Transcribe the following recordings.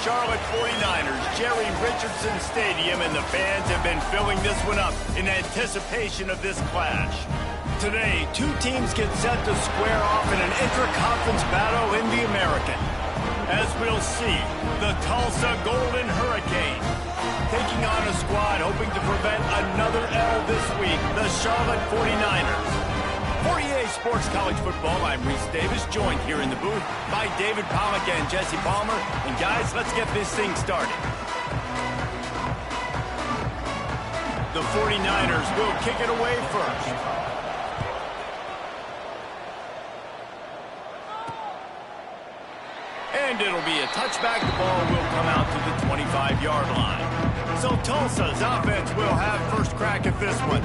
Charlotte 49ers, Jerry Richardson Stadium, and the fans have been filling this one up in anticipation of this clash. Today, two teams get set to square off in an intra-conference battle in the American. As we'll see, the Tulsa Golden Hurricane taking on a squad hoping to prevent another L this week, the Charlotte 49ers. For EA Sports College Football, I'm Reese Davis, joined here in the booth by David Pollack and Jesse Palmer. And guys, let's get this thing started. The 49ers will kick it away first. And it'll be a touchback. The ball will come out to the 25-yard line. So Tulsa's offense will have first crack at this one.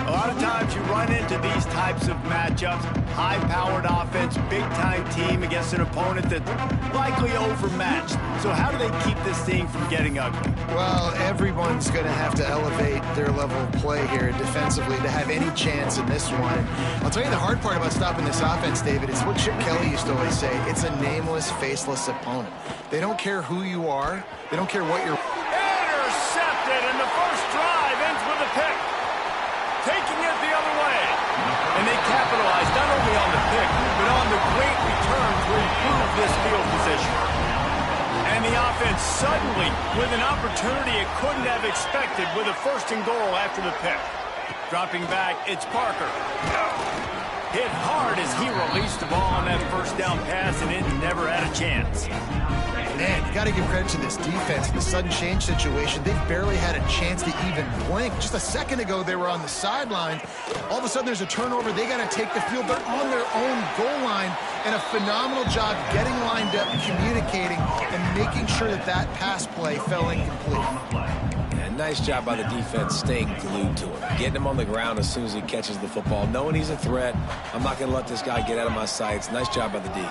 A lot of times you run into these types of matchups, high-powered offense, big-time team against an opponent that's likely overmatched. So how do they keep this thing from getting ugly? Well, everyone's going to have to elevate their level of play here defensively to have any chance in this one. I'll tell you the hard part about stopping this offense, David, is what Chip Kelly used to always say. It's a nameless, faceless opponent. They don't care who you are. They don't care what you're... Intercepted, and the first drive ends with a pick. Taking it the other way. And they capitalized not only on the pick, but on the great return to improve this field position. And the offense suddenly, with an opportunity it couldn't have expected, with a first and goal after the pick. Dropping back, it's Parker. Hit hard as he released the ball on that first down pass, and it never had a chance. Man, you got to give credit to this defense in the sudden change situation. They've barely had a chance to even blink. Just a second ago, they were on the sideline. All of a sudden, there's a turnover. They got to take the field. They're on their own goal line, and a phenomenal job getting lined up, communicating, and making sure that that pass play fell incomplete. Yeah, nice job by the defense staying glued to him, getting him on the ground as soon as he catches the football, knowing he's a threat. I'm not going to let this guy get out of my sights. Nice job by the D.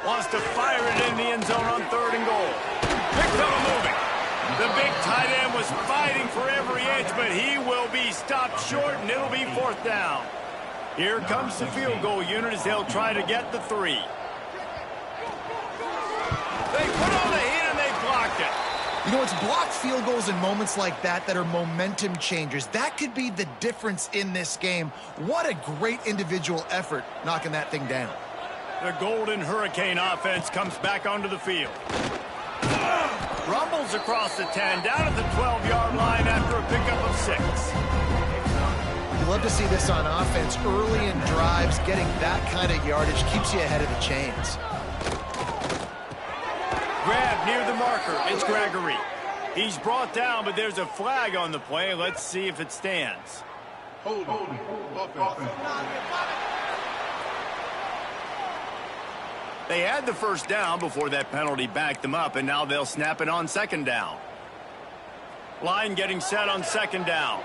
Wants to fire it in the end zone on third and goal. Big fella moving. The big tight end was fighting for every inch, but he will be stopped short, and it'll be fourth down. Here comes the field goal unit as they'll try to get the 3. They put on the heat, and they blocked it. You know, it's blocked field goals in moments like that that are momentum changers. That could be the difference in this game. What a great individual effort knocking that thing down. The Golden Hurricane offense comes back onto the field. Rumbles across the 10, down at the 12-yard line after a pickup of 6. You love to see this on offense. Early in drives, getting that kind of yardage keeps you ahead of the chains. Grab near the marker. It's Gregory. He's brought down, but there's a flag on the play. Let's see if it stands. Hold on. They had the first down before that penalty backed them up, and now they'll snap it on second down. Line getting set on second down.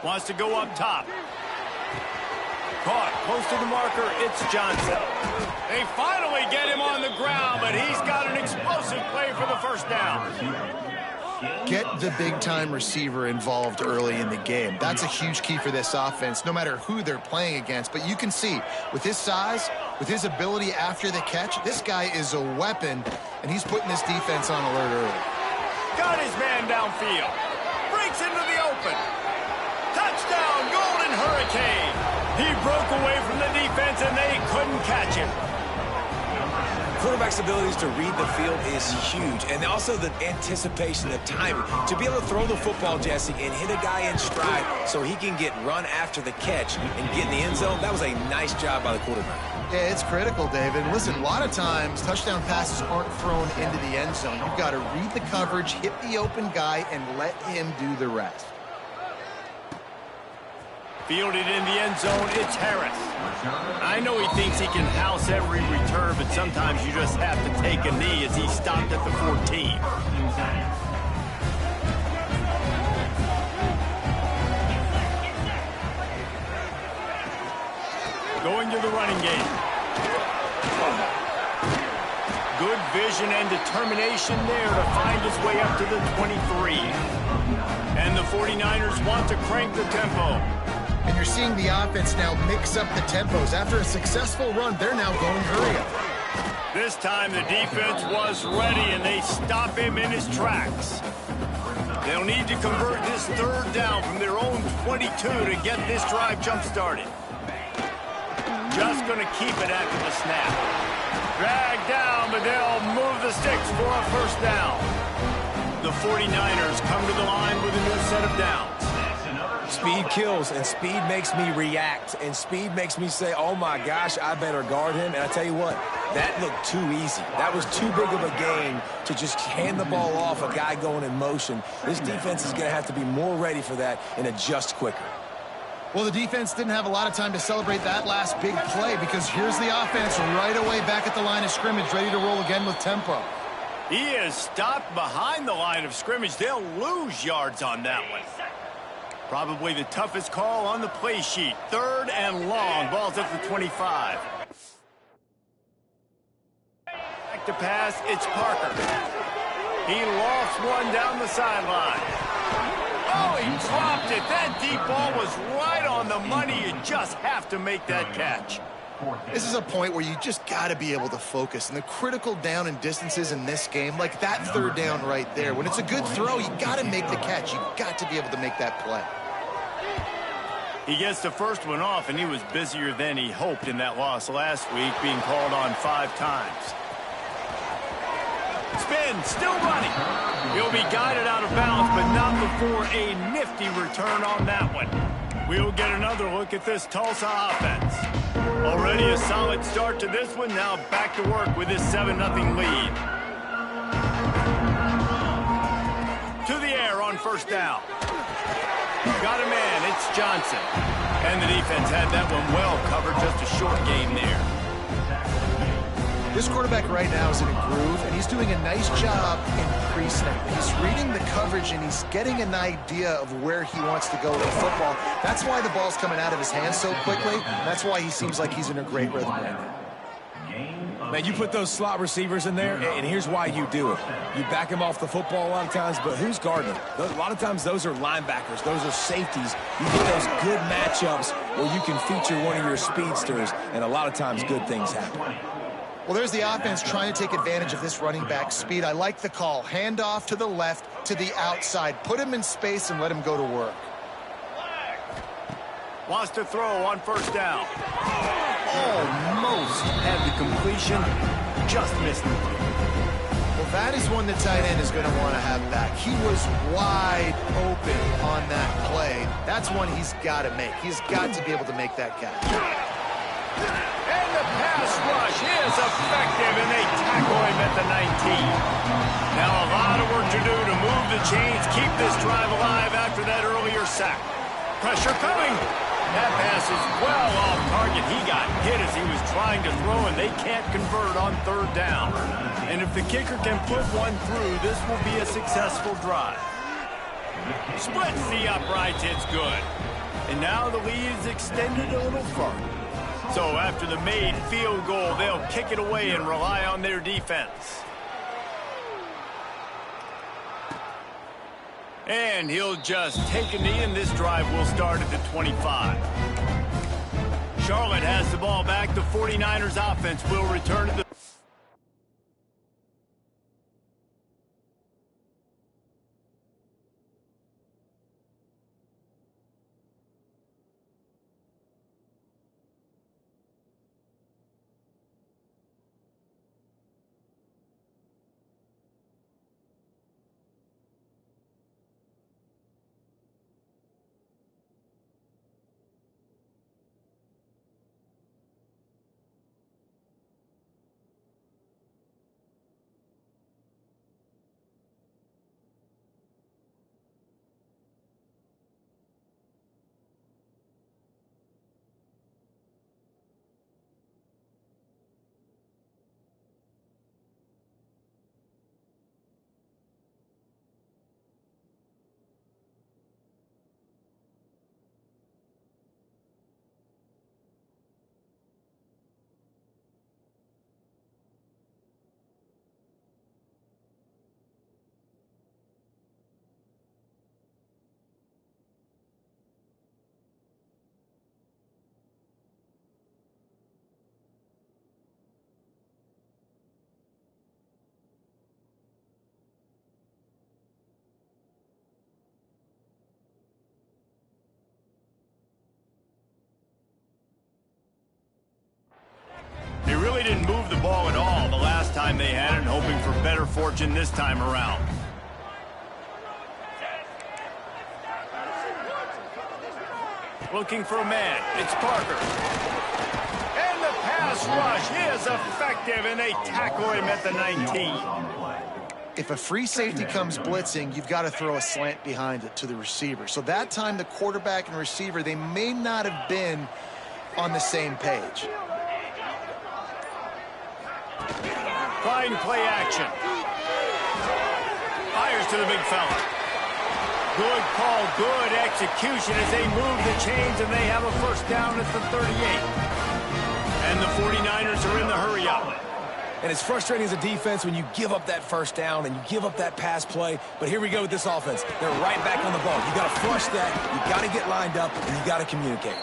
Wants to go up top. Caught close to the marker. It's Johnson. They finally get him on the ground, but he's got an explosive play for the first down. Get the big-time receiver involved early in the game. That's a huge key for this offense, no matter who they're playing against. But you can see, with his size, with his ability after the catch, this guy is a weapon, and he's putting this defense on alert early. Got his man downfield. Breaks into the open. Touchdown, Golden Hurricane. He broke away from the defense, and they couldn't catch him. Quarterback's abilities to read the field is huge, and also the anticipation, the timing. To be able to throw the football, Jesse, and hit a guy in stride so he can get run after the catch and get in the end zone, that was a nice job by the quarterback. Yeah, it's critical, David. Listen, a lot of times, touchdown passes aren't thrown into the end zone. You've got to read the coverage, hit the open guy, and let him do the rest. Fielded in the end zone, it's Harris. I know he thinks he can house every return, but sometimes you just have to take a knee as he stopped at the 14. Going to the running game. Good vision and determination there to find his way up to the 23. And the 49ers want to crank the tempo. And you're seeing the offense now mix up the tempos. After a successful run, they're now going hurry up. This time the defense was ready, and they stop him in his tracks. They'll need to convert this third down from their own 22 to get this drive jump-started. Just going to keep it after the snap. Dragged down, but they'll move the sticks for a first down. The 49ers come to the line with a new set of downs. Speed kills, and speed makes me react, and speed makes me say, oh my gosh, I better guard him. And I tell you what, that looked too easy. That was too big of a game to just hand the ball off a guy going in motion. This defense is going to have to be more ready for that and adjust quicker. Well, the defense didn't have a lot of time to celebrate that last big play, because here's the offense right away back at the line of scrimmage, ready to roll again with tempo. He is stopped behind the line of scrimmage. They'll lose yards on that one. Probably the toughest call on the play sheet. Third and long. Ball's at the 25. Back to pass, it's Parker. He lofts one down the sideline. Oh, he dropped it. That deep ball was right on the money. You just have to make that catch. This is a point where you just got to be able to focus. And the critical down and distances in this game, like that third down right there, when it's a good throw, you got to make the catch. You got to be able to make that play. He gets the first one off, and he was busier than he hoped in that loss last week, being called on 5 times. Spin, still running. He'll be guided out of bounds, but not before a nifty return on that one. We'll get another look at this Tulsa offense. Already a solid start to this one. Now back to work with this 7-0 lead. To the air on first down. Got a man, it's Johnson. And the defense had that one well covered, just a short game there. This quarterback right now is in a groove, and he's doing a nice job in pre-snap. He's reading the coverage, and he's getting an idea of where he wants to go with the football. That's why the ball's coming out of his hands so quickly. That's why he seems like he's in a great rhythm right now. Man, you put those slot receivers in there, and here's why you do it. You back them off the football a lot of times, but who's guarding them? A lot of times those are linebackers. Those are safeties. You get those good matchups where you can feature one of your speedsters, and a lot of times good things happen. Well, there's the offense trying to take advantage of this running back speed. I like the call. Hand off to the left, to the outside. Put him in space and let him go to work. Wants to throw on first down. Almost had the completion. Just missed it. Well, that is one the tight end is going to want to have back. He was wide open on that play. That's one he's got to make. He's got to be able to make that catch. And the pass rush is effective, and they tackle him at the 19. Now a lot of work to do to move the chains, keep this drive alive after that earlier sack. Pressure coming. That pass is well off target. He got hit as he was trying to throw, and they can't convert on third down. And if the kicker can put one through, this will be a successful drive. Splits the uprights, it's good. And now the lead is extended a little further. So after the made field goal, they'll kick it away and rely on their defense. And he'll just take a knee, and this drive will start at the 25. Charlotte has the ball back. The 49ers offense will return to the move the ball at all the last time they had it, and hoping for better fortune this time around. Looking for a man. It's Parker. And the pass rush is effective, and they tackle him at the 19. If a free safety comes blitzing, you've got to throw a slant behind it to the receiver. So that time, the quarterback and receiver, they may not have been on the same page. Fine play action. Fires to the big fella. Good call, good execution as they move the chains, and they have a first down at the 38. And the 49ers are in the hurry-up. And it's frustrating as a defense when you give up that first down and you give up that pass play. But here we go with this offense. They're right back on the ball. You got to flush that. You got to get lined up, and you got to communicate.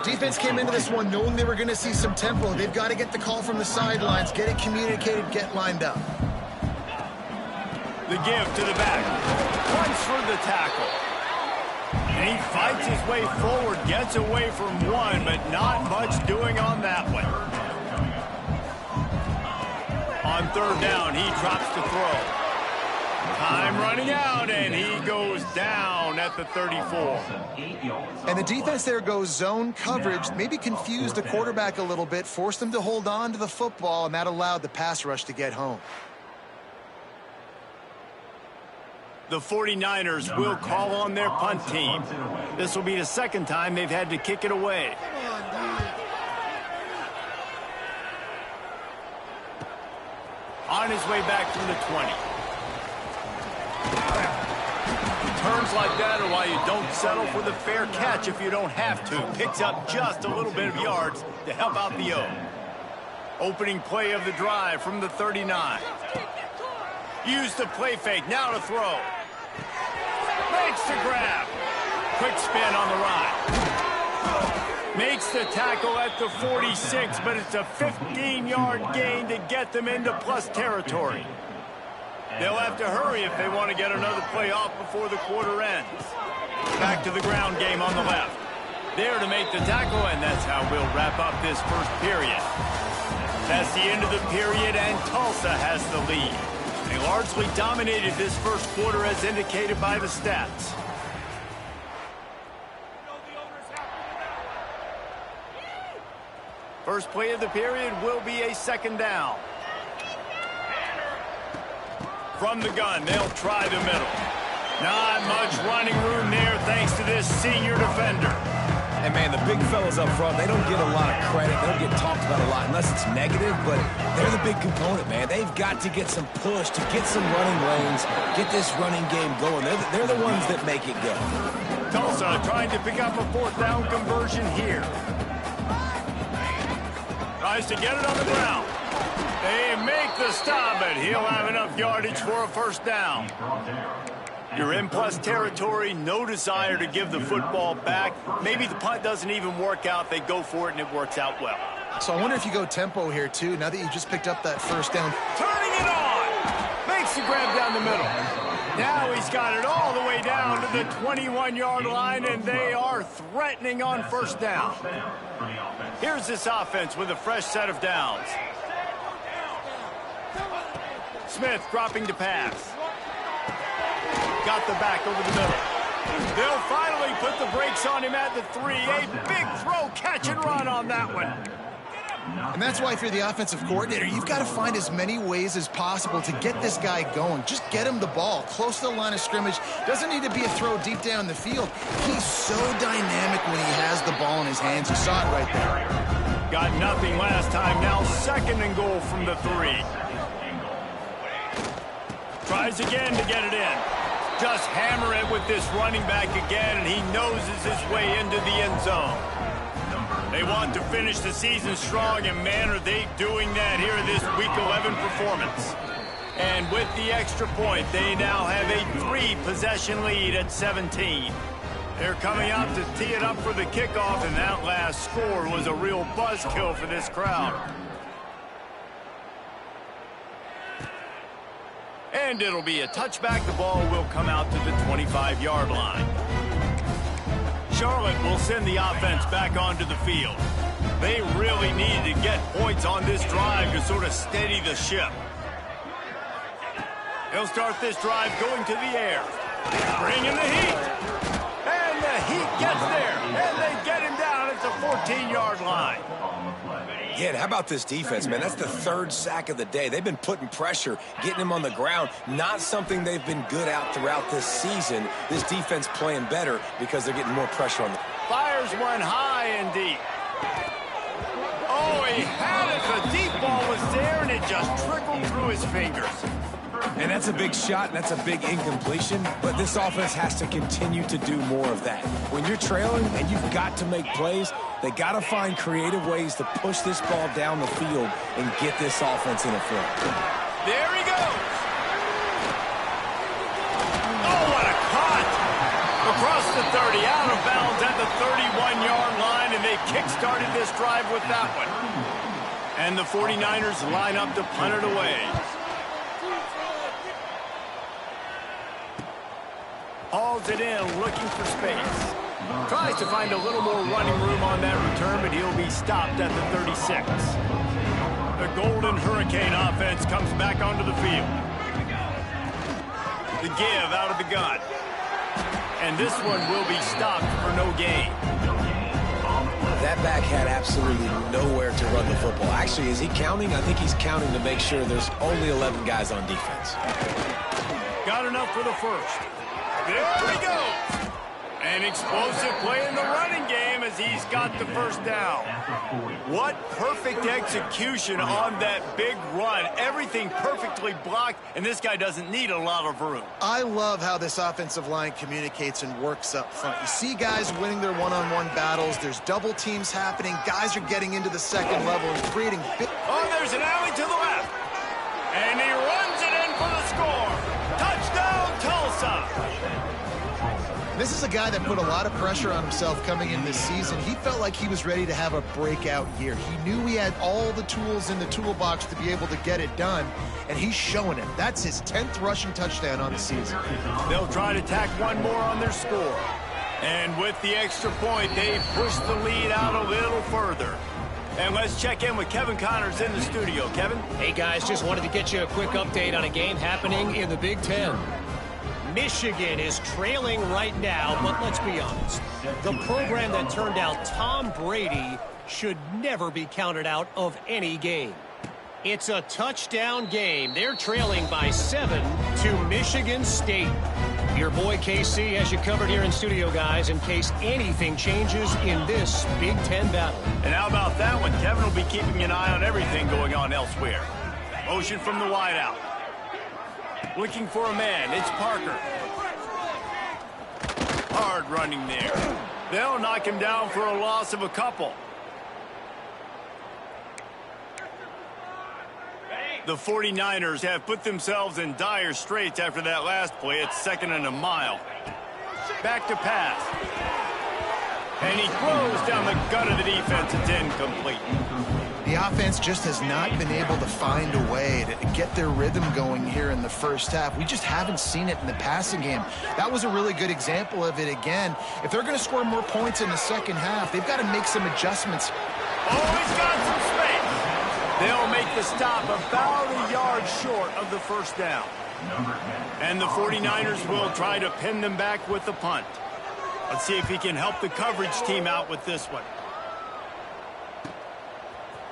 Defense came into this one knowing they were going to see some tempo. They've got to get the call from the sidelines, get it communicated, get lined up. The give to the back. Runs for the tackle. And he fights his way forward, gets away from one, but not much doing on that one. On third down, he drops to throw. Time running out, and he goes down at the 34. And the defense there goes zone coverage, maybe confused the quarterback a little bit, forced him to hold on to the football, and that allowed the pass rush to get home. The 49ers will call on their punt team. This will be the second time they've had to kick it away. On his way back from the 20. Turns like that are why you don't settle for the fair catch if you don't have to. Picks up just a little bit of yards to help out the O. Opening play of the drive from the 39. Use the play fake, now to throw. Makes the grab. Quick spin on the ride. Makes the tackle at the 46, but it's a 15-yard gain to get them into plus territory. They'll have to hurry if they want to get another play off before the quarter ends. Back to the ground game on the left. There to make the tackle, and that's how we'll wrap up this first period. That's the end of the period, and Tulsa has the lead. They largely dominated this first quarter as indicated by the stats. First play of the period will be a second down. From the gun, they'll try the middle. Not much running room there thanks to this senior defender. And, man, the big fellas up front, they don't get a lot of credit. They don't get talked about a lot unless it's negative, but they're the big component, man. They've got to get some push to get some running lanes, get this running game going. They're the ones that make it go. Tulsa trying to pick up a fourth down conversion here. Tries to get it on the ground. They make the stop, but he'll have enough yardage for a first down. You're in plus territory, no desire to give the football back. Maybe the punt doesn't even work out. They go for it, and it works out well. So I wonder if you go tempo here, too, now that you just picked up that first down. Turning it on! Makes the grab down the middle. Now he's got it all the way down to the 21-yard line, and they are threatening on first down. Here's this offense with a fresh set of downs. Smith dropping to pass. Got the back over the middle. They'll finally put the brakes on him at the 3. A big throw, catch and run on that one. And that's why if you're the offensive coordinator, you've got to find as many ways as possible to get this guy going. Just get him the ball close to the line of scrimmage. Doesn't need to be a throw deep down the field. He's so dynamic when he has the ball in his hands. You saw it right there. Got nothing last time. Now second and goal from the 3. Tries again to get it in. Just hammer it with this running back again, and he noses his way into the end zone. They want to finish the season strong, and man, are they doing that here in this Week 11 performance. And with the extra point, they now have a 3-possession lead at 17. They're coming out to tee it up for the kickoff, and that last score was a real buzzkill for this crowd. And it'll be a touchback. The ball will come out to the 25-yard line. Charlotte will send the offense back onto the field. They really need to get points on this drive to sort of steady the ship. They'll start this drive going to the air. Bringing the heat. And the heat gets there. And they get him down at the 14-yard line. Yeah, how about this defense, man? That's the third sack of the day. They've been putting pressure, getting him on the ground. Not something they've been good at throughout this season. This defense playing better because they're getting more pressure on them. Fires one high and deep. Oh, he had it. The deep ball was there, and it just trickled through his fingers. And that's a big shot, and that's a big incompletion, but this offense has to continue to do more of that. When you're trailing and you've got to make plays, they got to find creative ways to push this ball down the field and get this offense in a flow. There he goes. Oh, what a cut. Across the 30, out of bounds at the 31-yard line, and they kick-started this drive with that one. And the 49ers line up to punt it away. Hauls it in, looking for space. Tries to find a little more running room on that return, but he'll be stopped at the 36. The Golden Hurricane offense comes back onto the field. The give out of the gun. And this one will be stopped for no gain. That back had absolutely nowhere to run the football. Actually, is he counting? I think he's counting to make sure there's only 11 guys on defense. Got enough for the first. There he goes. An explosive play in the running game as he's got the first down. What perfect execution on that big run. Everything perfectly blocked, and this guy doesn't need a lot of room. I love how this offensive line communicates and works up front. You see guys winning their one-on-one battles. There's double teams happening. Guys are getting into the second level and creating big... Oh, there's an alley to the left. And he runs it in for the score. Touchdown, Tulsa. This is a guy that put a lot of pressure on himself coming in this season. He felt like he was ready to have a breakout year. He knew he had all the tools in the toolbox to be able to get it done, and he's showing it. That's his 10th rushing touchdown on the season. They'll try to tack one more on their score. And with the extra point, they push the lead out a little further. And let's check in with Kevin Connors in the studio. Kevin? Hey, guys, just wanted to get you a quick update on a game happening in the Big Ten. Michigan is trailing right now, but let's be honest. The program that turned out Tom Brady should never be counted out of any game. It's a touchdown game. They're trailing by 7 to Michigan State. Your boy KC has you covered here in studio, guys, in case anything changes in this Big Ten battle. And how about that one? Kevin will be keeping an eye on everything going on elsewhere. Motion from the wideout. Looking for a man. It's Parker. Hard running there. They'll knock him down for a loss of a couple. The 49ers have put themselves in dire straits after that last play. It's 2nd and a mile. Back to pass. And he throws down the gut of the defense. It's incomplete. The offense just has not been able to find a way to get their rhythm going here in the first half. We just haven't seen it in the passing game. That was a really good example of it again. If they're going to score more points in the second half, they've got to make some adjustments. Oh, he's got some space. They'll make the stop about a yard short of the first down. And the 49ers will try to pin them back with the punt. Let's see if he can help the coverage team out with this one.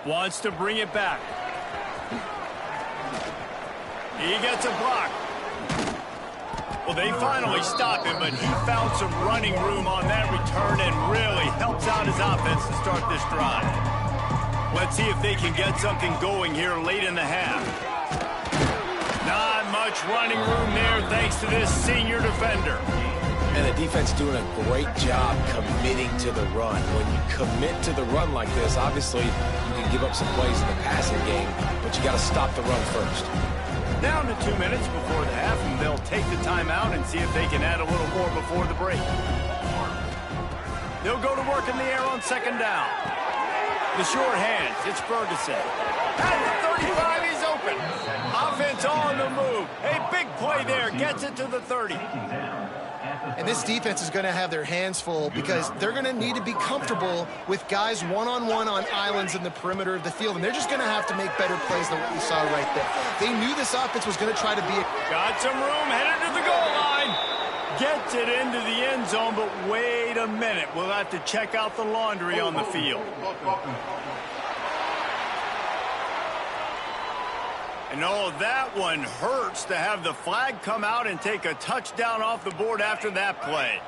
Wants to bring it back. He gets a block. Well, they finally stop him, but he found some running room on that return and really helps out his offense to start this drive. Let's see if they can get something going here late in the half. Not much running room there thanks to this senior defender. And the defense doing a great job committing to the run. When you commit to the run like this, obviously you can give up some plays in the passing game, but you got to stop the run first. Down to 2 minutes before the half, and they'll take the timeout and see if they can add a little more before the break. They'll go to work in the air on 2nd down. The short hands, it's Ferguson. At the 35, he's open. Offense on the move. A big play there, gets it to the 30. And this defense is going to have their hands full because they're going to need to be comfortable with guys one-on-one on islands in the perimeter of the field. And they're just going to have to make better plays than what we saw right there. They knew this offense was going to try to be Got some room, headed to the goal line. Gets it into the end zone, but wait a minute. We'll have to check out the laundry on the field. And oh, that one hurts to have the flag come out and take a touchdown off the board after that play.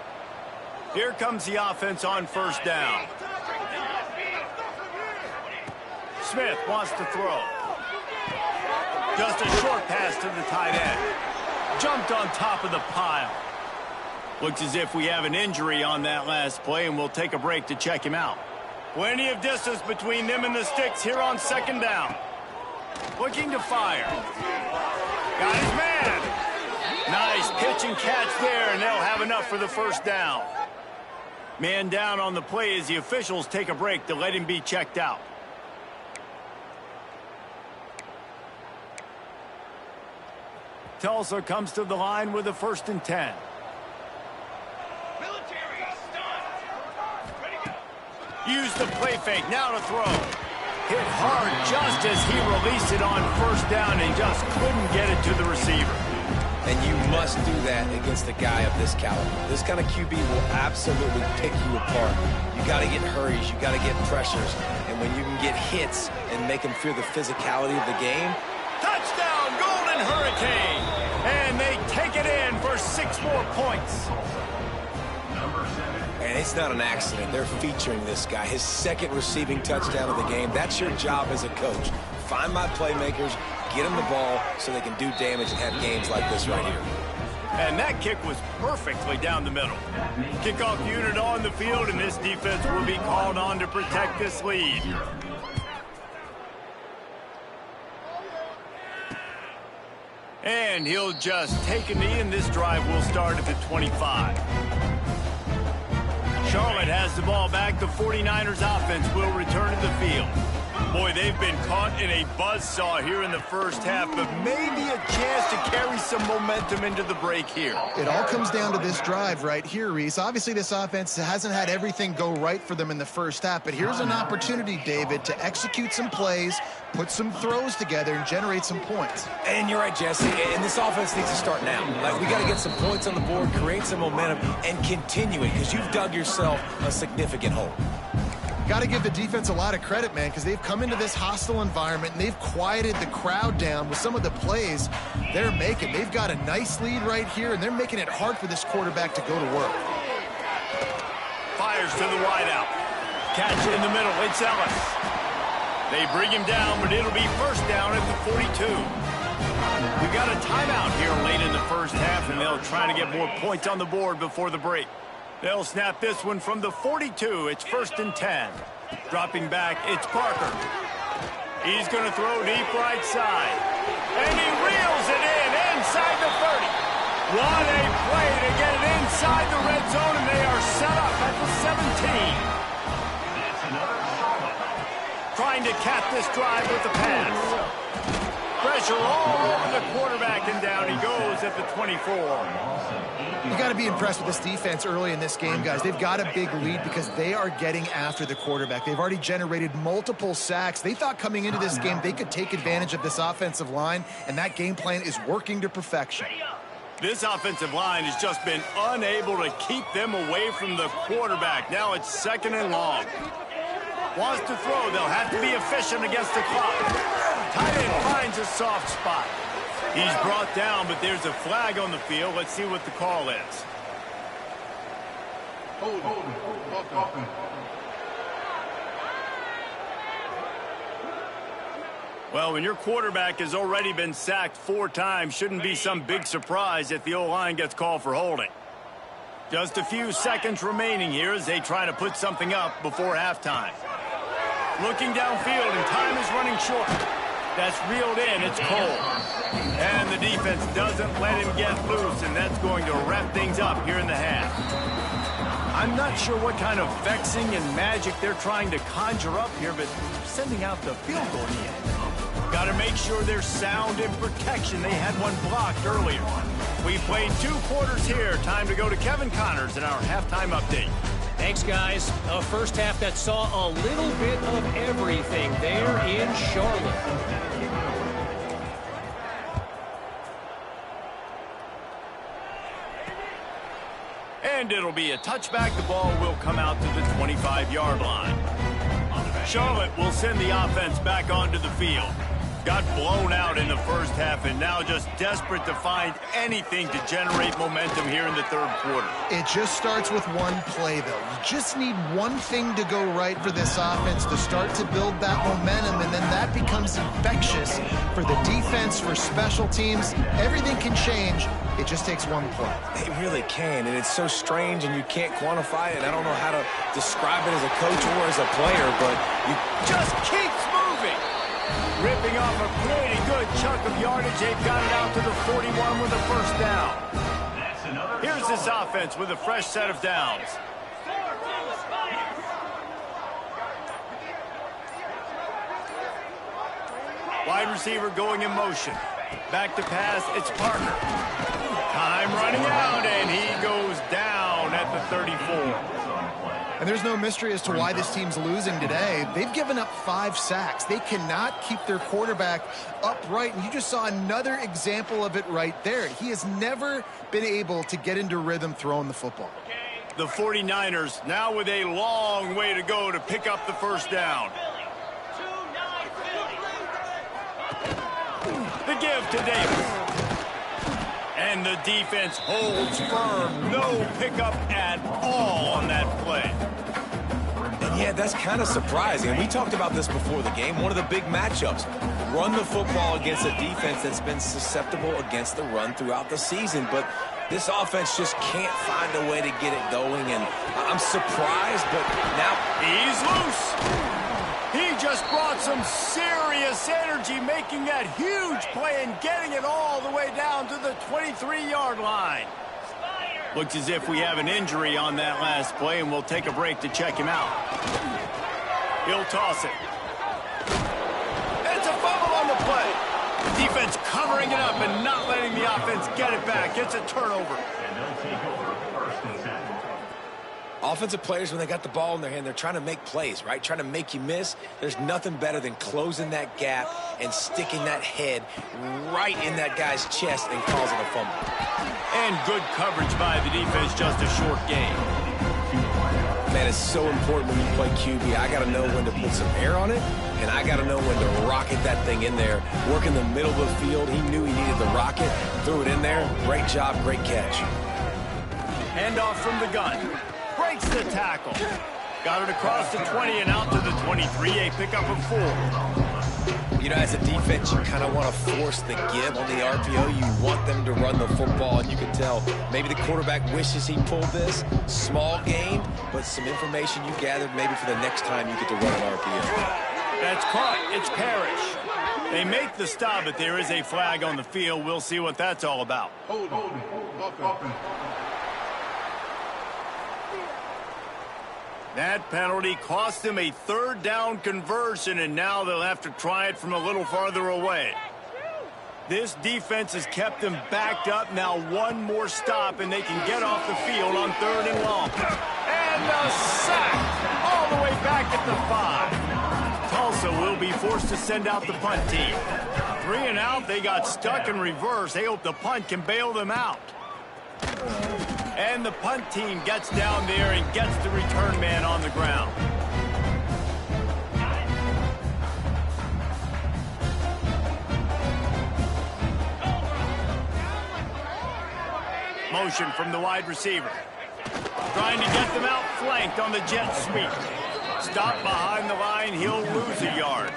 Here comes the offense on first down. Smith wants to throw. Just a short pass to the tight end. Jumped on top of the pile. Looks as if we have an injury on that last play, and we'll take a break to check him out. Plenty of distance between them and the sticks here on second down. Looking to fire. Got his man. Nice pitch and catch there, and they'll have enough for the first down. Man down on the play as the officials take a break to let him be checked out. Tulsa comes to the line with a 1st and 10. Use the play fake, now to throw. Hit hard just as he released it on first down and just couldn't get it to the receiver. And you must do that against a guy of this caliber. This kind of QB will absolutely pick you apart. You got to get hurries, you got to get pressures, and when you can get hits and make them feel the physicality of the game. Touchdown, Golden Hurricane! And they take it in for 6 more points. And it's not an accident. They're featuring this guy. His 2nd receiving touchdown of the game. That's your job as a coach. Find my playmakers, get them the ball so they can do damage and have games like this right here. And that kick was perfectly down the middle. Kickoff unit on the field, and this defense will be called on to protect this lead. And he'll just take a knee, and this drive will start at the 25. Charlotte has the ball back. The 49ers offense will return to the field. Boy, they've been caught in a buzzsaw here in the first half, but maybe a chance to carry some momentum into the break here. It all comes down to this drive right here, Reese. Obviously, this offense hasn't had everything go right for them in the first half, but here's an opportunity, David, to execute some plays, put some throws together, and generate some points. And you're right, Jesse, and this offense needs to start now. Like, we got to get some points on the board, create some momentum, and continue it, because you've dug yourself a significant hole. Got to give the defense a lot of credit, man, because they've come into this hostile environment and they've quieted the crowd down with some of the plays they're making. They've got a nice lead right here, and they're making it hard for this quarterback to go to work. Fires to the wideout. Catch in the middle. It's Ellis. They bring him down, but it'll be first down at the 42. We got a timeout here late in the first half, and they'll try to get more points on the board before the break. They'll snap this one from the 42. It's 1st and 10. Dropping back, it's Parker. He's going to throw deep right side. And he reels it in inside the 30. What a play to get it inside the red zone, and they are set up at the 17. Trying to cap this drive with the pass. Pressure all over the quarterback, and down he goes at the 24. You got to be impressed with this defense early in this game, guys. They've got a big lead because they are getting after the quarterback. They've already generated multiple sacks. They thought coming into this game they could take advantage of this offensive line, and that game plan is working to perfection. This offensive line has just been unable to keep them away from the quarterback. Now it's 2nd and long. Wants to throw. They'll have to be efficient against the clock. Tight end finds a soft spot. He's brought down, but there's a flag on the field. Let's see what the call is. Well, when your quarterback has already been sacked 4 times, shouldn't be some big surprise if the O-line gets called for holding. Just a few seconds remaining here as they try to put something up before halftime. Looking downfield, and time is running short. That's reeled in. It's Cole. And the defense doesn't let him get loose, and that's going to wrap things up here in the half. I'm not sure what kind of vexing and magic they're trying to conjure up here, but sending out the field goal unit. Got to make sure they're sound in protection. They had one blocked earlier. We played 2 quarters here. Time to go to Kevin Connors in our halftime update. Thanks, guys. A first half that saw a little bit of everything there in Charlotte. And it'll be a touchback. The ball will come out to the 25-yard line. Charlotte will send the offense back onto the field. Got blown out in the first half and now just desperate to find anything to generate momentum here in the third quarter. It just starts with one play, though. You just need one thing to go right for this offense to start to build that momentum, and then that becomes infectious for the defense, for special teams. Everything can change. It just takes one play. It really can, and it's so strange, and you can't quantify it. I don't know how to describe it as a coach or as a player, but you just keeps moving. Ripping off a pretty good chunk of yardage. They've got it out to the 41 with a first down. Here's this offense with a fresh set of downs. Wide receiver going in motion. Back to pass, it's Parker. Time running out, and he goes down at the 34. And there's no mystery as to why this team's losing today. They've given up 5 sacks. They cannot keep their quarterback upright, and you just saw another example of it right there. He has never been able to get into rhythm throwing the football. The 49ers now with a long way to go to pick up the first down. The give to Davis. And the defense holds firm. No pickup at all on that play. And yeah, that's kind of surprising. We talked about this before the game. One of the big matchups. Run the football against a defense that's been susceptible against the run throughout the season. But this offense just can't find a way to get it going. And I'm surprised, but now he's loose. He just brought some serious energy, making that huge play and getting it all the way down to the 23-yard line. Looks as if we have an injury on that last play, and we'll take a break to check him out. He'll toss it. It's a fumble on the play. Defense covering it up and not letting the offense get it back. It's a turnover. Offensive players, when they got the ball in their hand, they're trying to make plays, right? Trying to make you miss. There's nothing better than closing that gap and sticking that head right in that guy's chest and causing a fumble. And good coverage by the defense, just a short gain. Man, it's so important when you play QB. I got to know when to put some air on it, and I got to know when to rocket that thing in there. Work in the middle of the field. He knew he needed the rocket, threw it in there. Great job, great catch. Handoff from the gun. Breaks the tackle. Got it across the 20 and out to the 23. A pickup of 4. You know, as a defense, you kind of want to force the give on the RPO. You want them to run the football, and you can tell maybe the quarterback wishes he pulled this. Small gain, but some information you gathered maybe for the next time you get to run an RPO. That's caught. It's Parrish. They make the stop, but there is a flag on the field. We'll see what that's all about. Hold. That penalty cost them a 3rd down conversion, and now they'll have to try it from a little farther away. This defense has kept them backed up. Now one more stop, and they can get off the field on 3rd and long. And a sack all the way back at the 5. Tulsa will be forced to send out the punt team. 3 and out, they got stuck in reverse. They hope the punt can bail them out. And the punt team gets down there and gets the return man on the ground. Motion from the wide receiver. Trying to get them out flanked on the jet sweep. Stop behind the line, he'll lose a yard.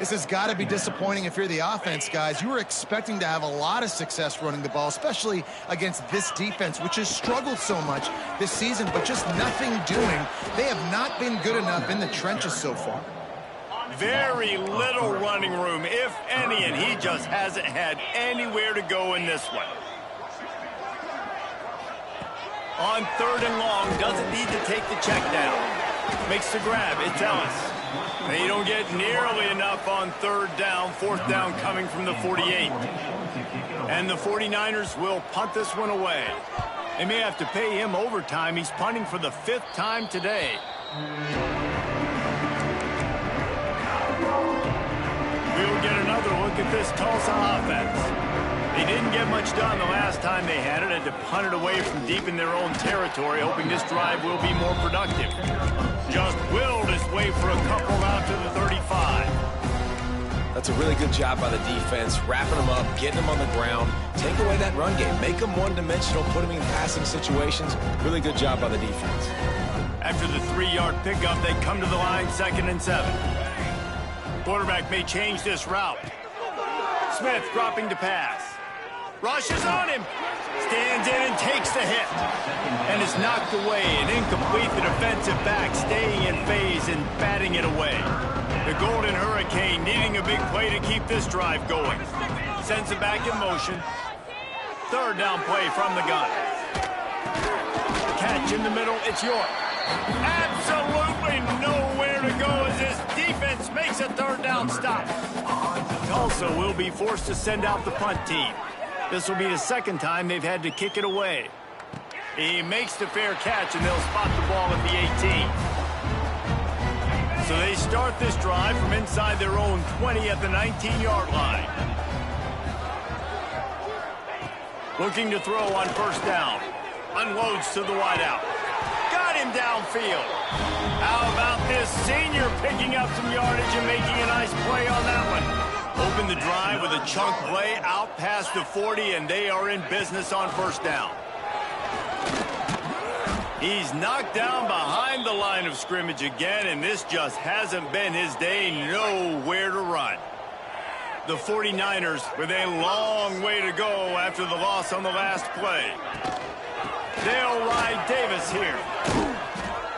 This has got to be disappointing if you're the offense, guys. You were expecting to have a lot of success running the ball, especially against this defense, which has struggled so much this season, but just nothing doing. They have not been good enough in the trenches so far. Very little running room, if any, and he just hasn't had anywhere to go in this one. On 3rd and long, doesn't need to take the check down. Makes the grab, it's Ellis. They don't get nearly enough on third down. Fourth down coming from the 48. And the 49ers will punt this one away. They may have to pay him overtime. He's punting for the 5th time today. We'll get another look at this Tulsa offense. They didn't get much done the last time they had it. Had to punt it away from deep in their own territory, hoping this drive will be more productive. Just willed his way for a couple out to the 35. That's a really good job by the defense, wrapping them up, getting them on the ground, take away that run game, make them one-dimensional, put them in passing situations. Really good job by the defense. After the 3-yard pickup, they come to the line 2nd and 7. Quarterback may change this route. Smith dropping to pass. Rushes on him. Stands in and takes the hit. And is knocked away and incomplete. The defensive back staying in phase and batting it away. The Golden Hurricane needing a big play to keep this drive going. Sends it back in motion. 3rd down play from the gun. Catch in the middle. It's York. Absolutely nowhere to go as this defense makes a 3rd down stop. Tulsa will be forced to send out the punt team. This will be the 2nd time they've had to kick it away. He makes the fair catch, and they'll spot the ball at the 18. So they start this drive from inside their own 20 at the 19-yard line. Looking to throw on 1st down. Unloads to the wideout. Got him downfield. How about this senior picking up some yardage and making a nice play on that one? Open the drive with a chunk play out past the 40, and they are in business on 1st down. He's knocked down behind the line of scrimmage again, and this just hasn't been his day. Nowhere to run. The 49ers with a long way to go after the loss on the last play. They'll ride Davis here.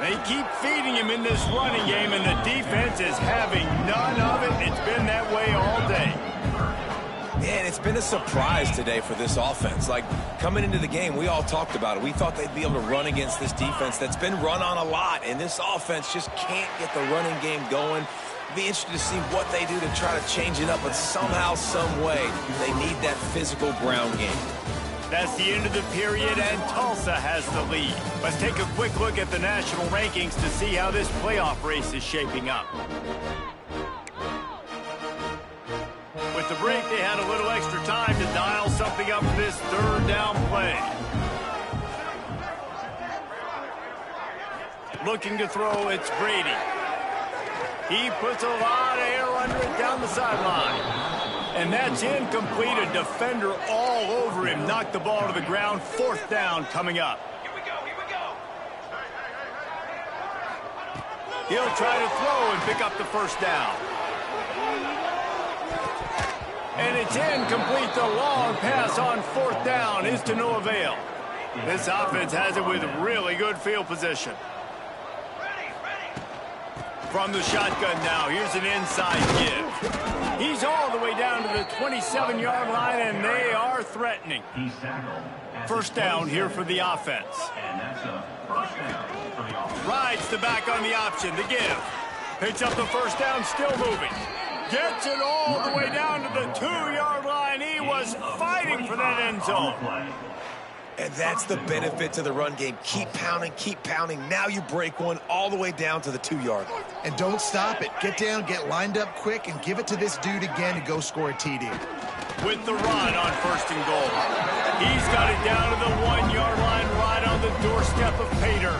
They keep feeding him in this running game, and the defense is having none of it. It's been that way all day. Man, it's been a surprise today for this offense. Like, coming into the game, we all talked about it. We thought they'd be able to run against this defense that's been run on a lot, and this offense just can't get the running game going. Be interested to see what they do to try to change it up, but somehow, some way, they need that physical ground game. That's the end of the period, and Tulsa has the lead. Let's take a quick look at the national rankings to see how this playoff race is shaping up. With the break, they had a little extra time to dial something up for this 3rd down play. Looking to throw, it's Brady. He puts a lot of air under it down the sideline. And that's incomplete. A defender all over him. Knocked the ball to the ground. 4th down coming up. Here we go. He'll try to throw and pick up the 1st down. And it's incomplete. The long pass on 4th down is to no avail. This offense has it with really good field position. From the shotgun now, here's an inside give. He's all the way down to the 27-yard line, and they are threatening. 1st down here for the offense. Rides the back on the option, the give. Picks up the 1st down, still moving. Gets it all the way down to the 2-yard line. He was fighting for that end zone. And that's the benefit to the run game. Keep pounding, keep pounding. Now you break one all the way down to the 2-yard line. And don't stop it. Get down, get lined up quick, and give it to this dude again to go score a TD. With the run on 1st and goal. He's got it down to the 1-yard line, right on the doorstep of Pater.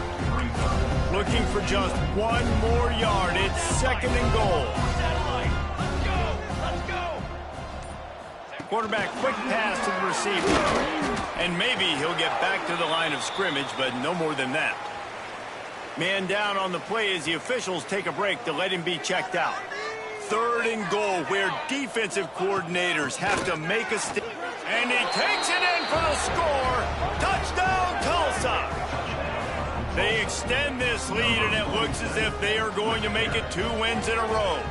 Looking for just one more yard. It's 2nd and goal. Quarterback, quick pass to the receiver. And maybe he'll get back to the line of scrimmage, but no more than that. Man down on the play as the officials take a break to let him be checked out. 3rd and goal, where defensive coordinators have to make a stand. And he takes it in for the score. Touchdown, Tulsa. They extend this lead, and it looks as if they are going to make it 2 wins in a row.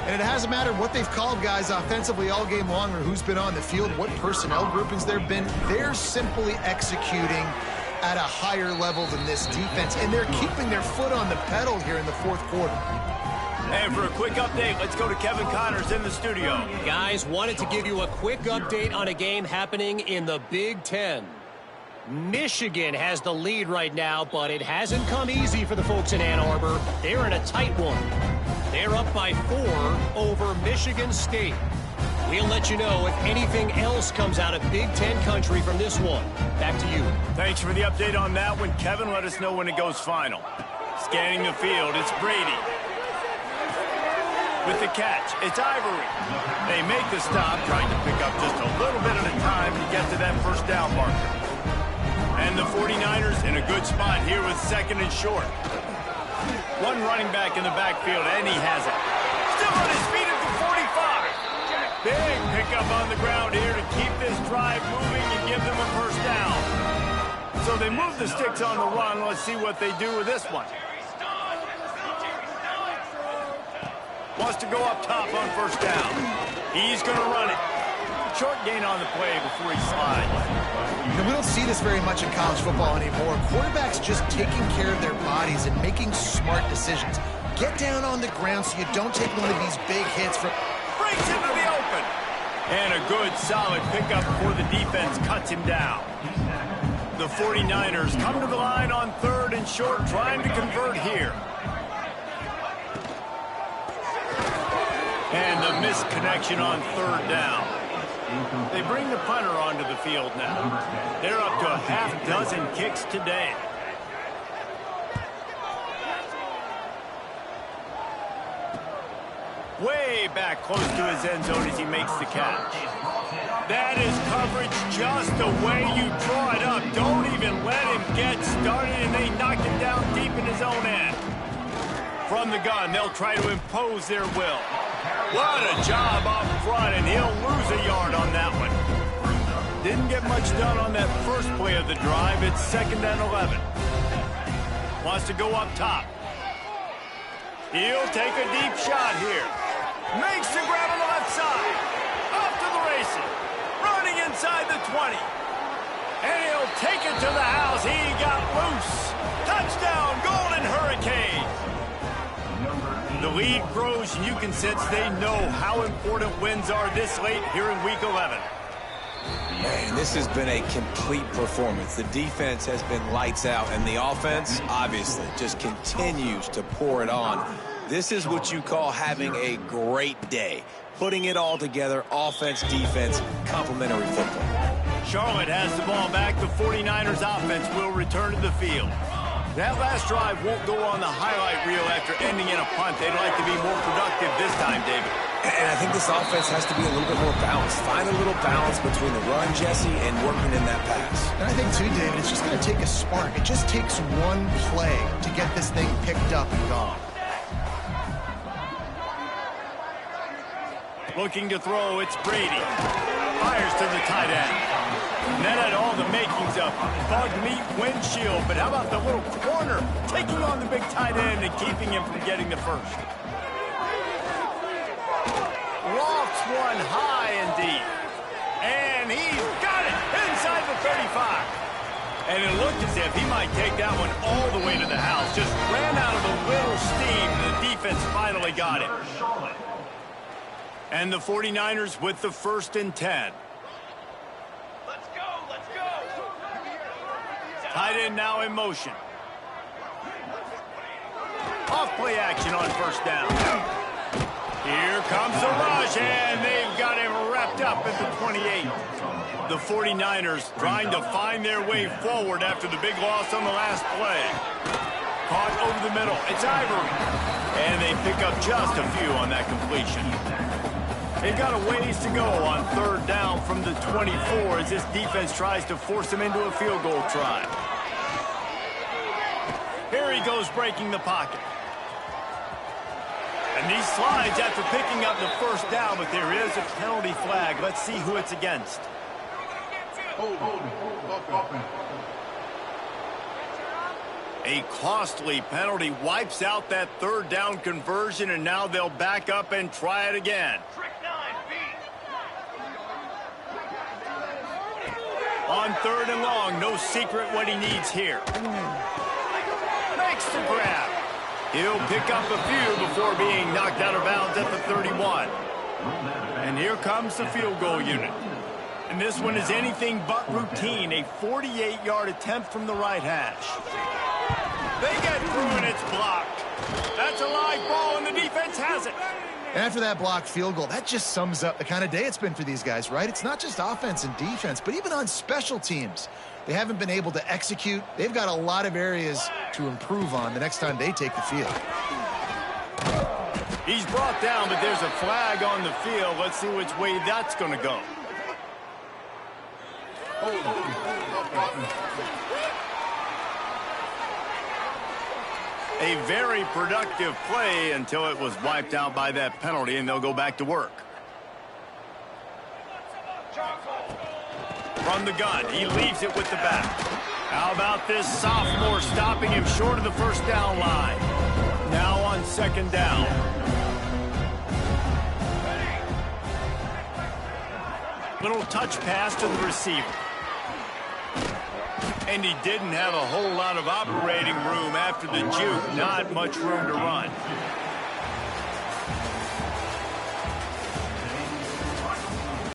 And it hasn't mattered what they've called guys offensively all game long or who's been on the field, what personnel groupings there have been. They're simply executing at a higher level than this defense, and they're keeping their foot on the pedal here in the 4th quarter. And for a quick update, let's go to Kevin Connors in the studio. Guys, wanted to give you a quick update on a game happening in the Big Ten. Michigan has the lead right now, but it hasn't come easy for the folks in Ann Arbor. They're in a tight one. They're up by 4 over Michigan State. We'll let you know if anything else comes out of Big Ten country from this one. Back to you. Thanks for the update on that one, Kevin. Let us know when it goes final. Scanning the field, it's Brady. With the catch, it's Ivory. They make the stop, trying to pick up just a little bit at a time to get to that first down marker. And the 49ers in a good spot here with second and short. One running back in the backfield, and he has it. Still on his feet at the 45. Big pickup on the ground here to keep this drive moving and give them a first down. So they move the sticks on the run. Let's see what they do with this one. Wants to go up top on first down. He's going to run it. Short gain on the play before he slides. We don't see this very much in college football anymore. Quarterbacks just taking care of their bodies and making smart decisions. Get down on the ground so you don't take one of these big hits from... Breaks into the open. And a good, solid pickup before the defense cuts him down. The 49ers come to the line on third and short, trying to convert here. And the missed connection on third down. They bring the punter onto the field now. They're up to a half dozen kicks today. Way back close to his end zone as he makes the catch. That is coverage just the way you draw it up. Don't even let him get started, and they knock him down deep in his own end. From the gun, they'll try to impose their will. What a job up front, and he'll lose a yard on that one. Didn't get much done on that first play of the drive. It's 2nd and 11. Wants to go up top. He'll take a deep shot here. Makes the grab on the left side. Off to the races. Running inside the 20. And he'll take it to the house. He got loose. Touchdown, Golden Hurricane. The lead grows, and you can sense they know how important wins are this late here in Week 11. Man, this has been a complete performance. The defense has been lights out, and the offense, obviously, just continues to pour it on. This is what you call having a great day. Putting it all together, offense, defense, complementary football. Charlotte has the ball back. The 49ers offense will return to the field. That last drive won't go on the highlight reel after ending in a punt. They'd like to be more productive this time, David. And I think this offense has to be a little bit more balanced. Find a little balance between the run, Jesse, and working in that pass. And I think, too, David, it's just going to take a spark. It just takes one play to get this thing picked up and gone. Looking to throw, it's Brady. Fires to the tight end. And that had all the makings of bug meat windshield, but how about the little corner taking on the big tight end and keeping him from getting the first? Lofts one high and deep. And he's got it inside the 35. And it looked as if he might take that one all the way to the house. Just ran out of a little steam, and the defense finally got it. And the 49ers with the 1st and 10. Let's go, let's go. Tight end now in motion. Off play action on first down. Here comes the rush, and they've got him wrapped up at the 28. The 49ers trying to find their way forward after the big loss on the last play. Caught over the middle. It's Ivory. And they pick up just a few on that completion. They've got a ways to go on third down from the 24 as this defense tries to force them into a field goal try. Here he goes breaking the pocket. And he slides after picking up the first down, but there is a penalty flag. Let's see who it's against. A costly penalty wipes out that third down conversion, and now they'll back up and try it again. On third and long, no secret what he needs here. Makes the grab. He'll pick up a few before being knocked out of bounds at the 31. And here comes the field goal unit. And this one is anything but routine, a 48-yard attempt from the right hash. They get through and it's blocked. That's a live ball and the defense has it. After that blocked field goal, that just sums up the kind of day it's been for these guys, right? It's not just offense and defense, but even on special teams. They haven't been able to execute. They've got a lot of areas to improve on the next time they take the field. He's brought down, but there's a flag on the field. Let's see which way that's going to go. A very productive play until it was wiped out by that penalty, and they'll go back to work. From the gun, he leaves it with the back. How about this sophomore stopping him short of the first down line? Now on second down. Little touch pass to the receiver. And he didn't have a whole lot of operating room after the juke. Not much room to run.